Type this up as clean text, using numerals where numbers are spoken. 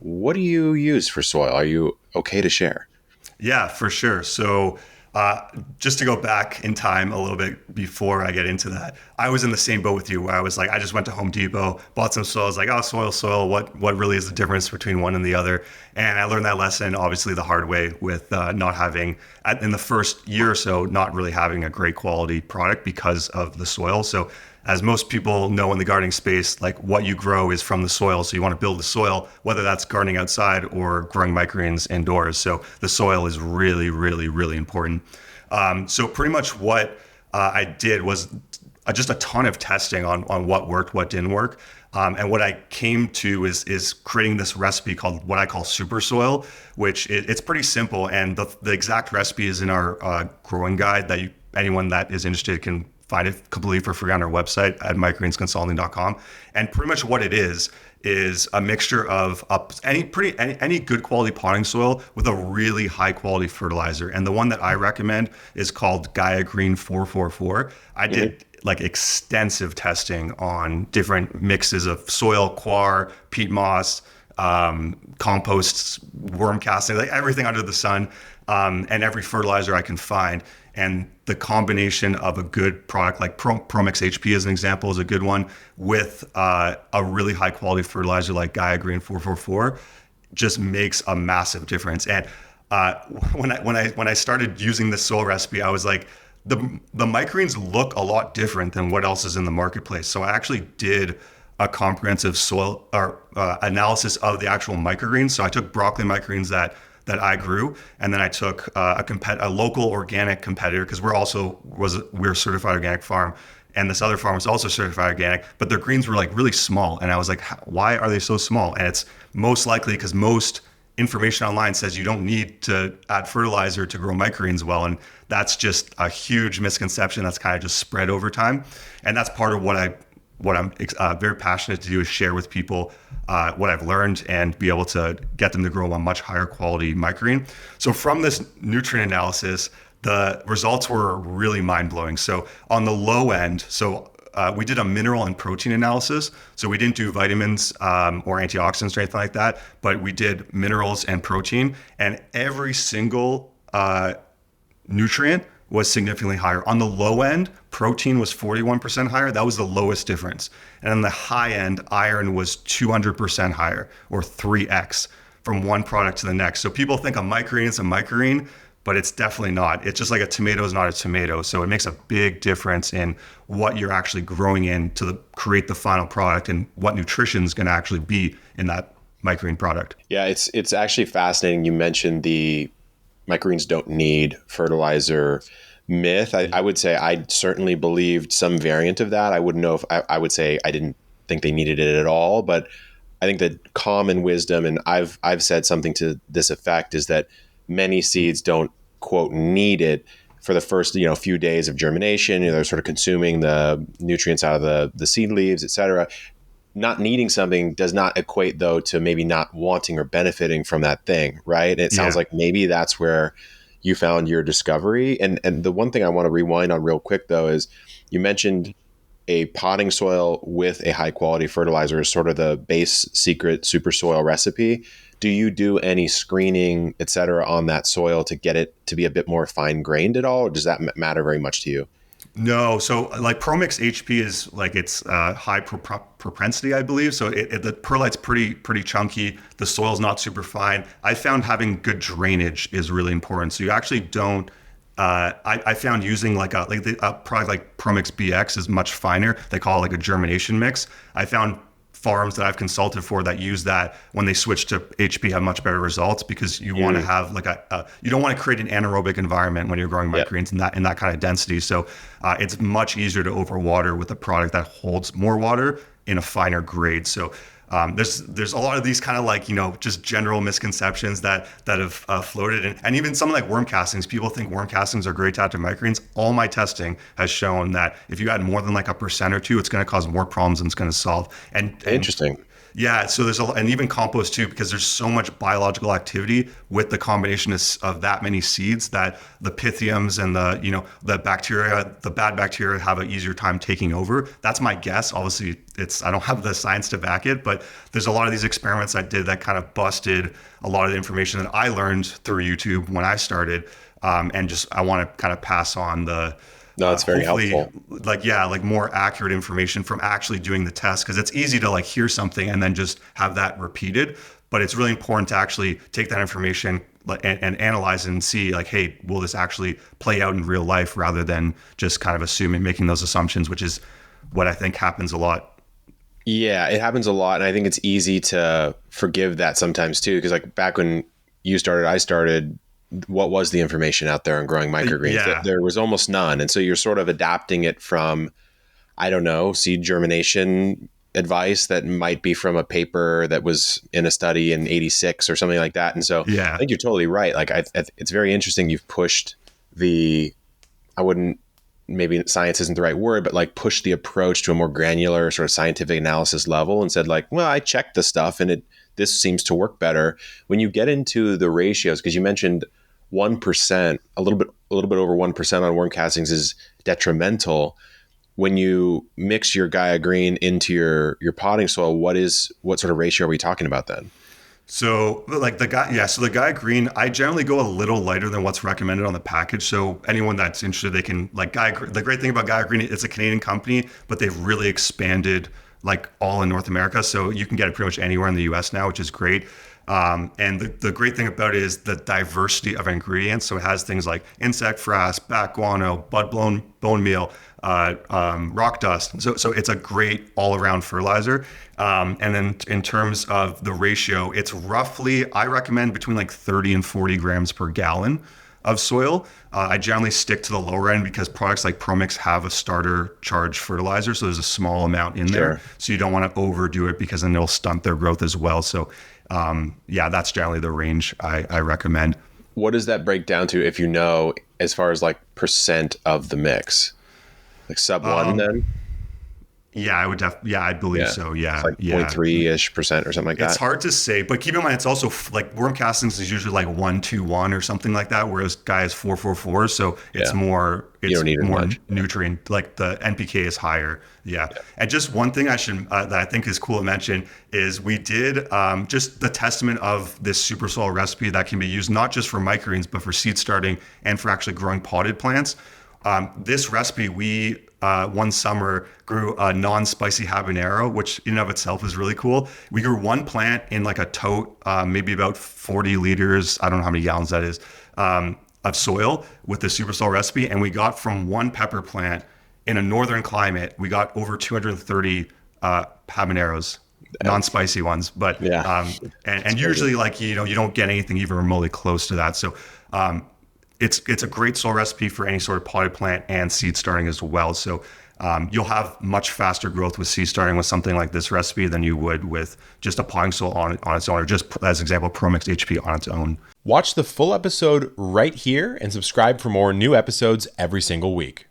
What do you use for soil? Are you okay to share? Yeah, for sure. So, just to go back in time a little bit before I get into that, I was in the same boat with you where I was like, I just went to Home Depot, bought some soil. I was like, oh, soil. What really is the difference between one and the other? And I learned that lesson, obviously, the hard way with not having, in the first year or so, not really having a great quality product because of the soil. So, as most people know in the gardening space, like what you grow is from the soil. So you want to build the soil, whether that's gardening outside or growing microgreens indoors. So the soil is really, really, really important. So pretty much what I did was just a ton of testing on what worked, what didn't work. And what I came to is creating this recipe called what I call super soil, which it's pretty simple. And the exact recipe is in our growing guide that anyone that is interested can find it completely for free on our website at microgreensconsulting.com. And pretty much what it is a mixture of any good quality potting soil with a really high quality fertilizer. And the one that I recommend is called Gaia Green 444. I did like extensive testing on different mixes of soil, coir, peat moss, composts, worm casting, like everything under the sun, and every fertilizer I can find. And the combination of a good product like Promix HP as an example is a good one with a really high quality fertilizer like Gaia Green 444 just makes a massive difference. And when I started using this soil recipe, I was like, the microgreens look a lot different than what else is in the marketplace. So I actually did a comprehensive soil or analysis of the actual microgreens. So I took broccoli microgreens that I grew, and then I took a local organic competitor because we're a certified organic farm, and this other farm was also certified organic, but their greens were like really small, and I was like, why are they so small? And it's most likely because most information online says you don't need to add fertilizer to grow microgreens well, and that's just a huge misconception that's kind of just spread over time, and that's part of what I'm very passionate to do is share with people what I've learned and be able to get them to grow a much higher quality microgreen. So from this nutrient analysis, the results were really mind-blowing. So on the low end, we did a mineral and protein analysis. So we didn't do vitamins or antioxidants or anything like that, but we did minerals and protein, and every single nutrient was significantly higher. On the low end, protein was 41% higher. That was the lowest difference. And on the high end, iron was 200% higher, or 3x from one product to the next. So people think a microgreen is a microgreen, but it's definitely not. It's just like a tomato is not a tomato. So it makes a big difference in what you're actually growing in to create the final product and what nutrition is going to actually be in that microgreen product. Yeah, it's actually fascinating. You mentioned the microgreens don't need fertilizer myth. I would say I certainly believed some variant of that. I wouldn't know if I would say I didn't think they needed it at all, but I think that common wisdom, and I've said something to this effect, is that many seeds don't quote need it for the first few days of germination. They're sort of consuming the nutrients out of the seed leaves, et cetera. Not needing something does not equate, though, to maybe not wanting or benefiting from that thing, right? And it sounds like maybe that's where you found your discovery. And the one thing I want to rewind on real quick, though, is you mentioned a potting soil with a high quality fertilizer is sort of the base secret super soil recipe. Do you do any screening, et cetera, on that soil to get it to be a bit more fine grained at all? Or does that matter very much to you? No, so like Promix HP is like it's high propensity, I believe. So the perlite's pretty chunky. The soil's not super fine. I found having good drainage is really important. So you actually don't. I found using a product like Promix BX is much finer. They call it like a germination mix. I found farms that I've consulted for that use that when they switch to HP have much better results because you want to have like you don't want to create an anaerobic environment when you're growing microgreens in that kind of density. So it's much easier to overwater with a product that holds more water in a finer grade. So there's a lot of these kind of like, just general misconceptions that have floated. And even something like worm castings, people think worm castings are great to add to microgreens. All my testing has shown that if you add more than like 1% or 2%, it's going to cause more problems than it's going to solve. And Interesting. Yeah, so there's and even compost too, because there's so much biological activity with the combination of that many seeds that the pythiums and the bacteria, the bad bacteria, have an easier time taking over. That's my guess. Obviously, I don't have the science to back it, but there's a lot of these experiments I did that kind of busted a lot of the information that I learned through YouTube when I started, and just I want to kind of pass on the No, it's very helpful. like more accurate information from actually doing the test, because it's easy to like hear something and then just have that repeated, but it's really important to actually take that information and analyze it and see like, hey, will this actually play out in real life, rather than just kind of assuming, making those assumptions, which is what I think happens a lot. Yeah, it happens a lot. And I think it's easy to forgive that sometimes too. Because like back when you started, I started, what was the information out there on growing microgreens? Yeah. There was almost none. And so you're sort of adapting it from, I don't know, seed germination advice that might be from a paper that was in a study in 86 or something like that. And so I Yeah. think you're totally right. Like it's very interesting. You've pushed I wouldn't, maybe science isn't the right word, but like push the approach to a more granular sort of scientific analysis level and said like, well, I checked the stuff and this seems to work better. When you get into the ratios, because you mentioned 1%, a little bit over 1% on worm castings is detrimental. When you mix your Gaia Green into your potting soil, what sort of ratio are we talking about then? So like the Gaia Green, I generally go a little lighter than what's recommended on the package. So anyone that's interested, they can like the great thing about Gaia Green, it's a Canadian company, but they've really expanded like all in North America. So you can get it pretty much anywhere in the US now, which is great. And the great thing about it is the diversity of ingredients. So it has things like insect frass, bat guano, bud blown bone meal, rock dust. So it's a great all around fertilizer. And then in terms of the ratio, it's roughly, I recommend between like 30 and 40 grams per gallon of soil. I generally stick to the lower end because products like ProMix have a starter charge fertilizer. So there's a small amount in there. So you don't want to overdo it, because then it'll stunt their growth as well. So that's generally the range I recommend. What does that break down to, if you know, as far as like percent of the mix? Like sub one then? Yeah, I believe so. Yeah. It's like 0.3-ish% or something like that. It's hard to say, but keep in mind, it's also like worm castings is usually like 1-2-1 or something like that, whereas Gaia is 4-4-4. So it's more, you don't need more much. nutrient, like the NPK is higher. Yeah. And just one thing that I think is cool to mention is we did just the testament of this super soil recipe that can be used not just for microgreens, but for seed starting and for actually growing potted plants. This recipe, we one summer grew a non-spicy habanero, which in and of itself is really cool. We grew one plant in like a tote, maybe about 40 liters, I don't know how many gallons that is, of soil with the super soil recipe. And we got from one pepper plant in a northern climate, we got over 230 habaneros, non-spicy ones. But and usually like, you don't get anything even remotely close to that. So it's a great soil recipe for any sort of potted plant and seed starting as well. So you'll have much faster growth with seed starting with something like this recipe than you would with just a potting soil on its own, or just as example, ProMix HP on its own. Watch the full episode right here and subscribe for more new episodes every single week.